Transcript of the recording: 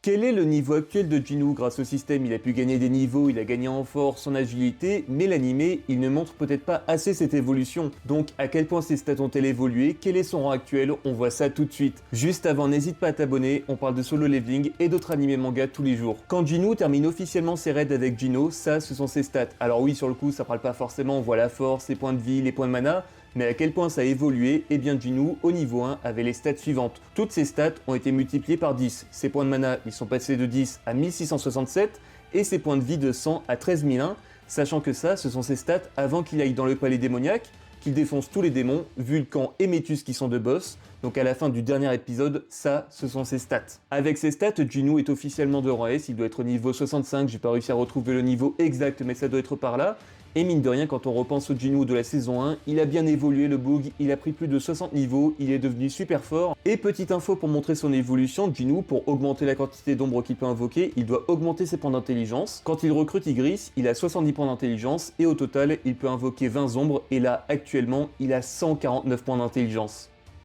Quel est le niveau actuel de Jinwoo? Grâce au système, il a pu gagner des niveaux, il a gagné en force, en agilité, mais l'animé, il ne montre peut-être pas assez cette évolution. Donc, à quel point ses stats ont-elles évolué? Quel est son rang actuel? On voit ça tout de suite. Juste avant, n'hésite pas à t'abonner, on parle de Solo Leveling et d'autres animés manga tous les jours. Quand Jinwoo termine officiellement ses raids avec Gino, ça, ce sont ses stats. Alors oui, sur le coup, ça parle pas forcément, on voit la force, les points de vie, les points de mana, mais à quel point ça a évolué? Eh bien Jinwoo, au niveau 1, avait les stats suivantes. Toutes ces stats ont été multipliées par 10. Ses points de mana, ils sont passés de 10 à 1667, et ses points de vie de 100 à 13001, sachant que ça, ce sont ses stats avant qu'il aille dans le palais démoniaque, qu'il défonce tous les démons, Vulcan et Métus qui sont deux boss. Donc à la fin du dernier épisode, ça, ce sont ses stats. Avec ses stats, Jinwoo est officiellement de rang S, il doit être au niveau 65, j'ai pas réussi à retrouver le niveau exact, mais ça doit être par là. Et mine de rien, quand on repense au Jinwoo de la saison 1, il a bien évolué le bug, il a pris plus de 60 niveaux, il est devenu super fort. Et petite info pour montrer son évolution, Jinwoo, pour augmenter la quantité d'ombre qu'il peut invoquer, il doit augmenter ses points d'intelligence. Quand il recrute Ygritte, il a 70 points d'intelligence, et au total, il peut invoquer 20 ombres, et là, actuellement, il a 149 points d'intelligence.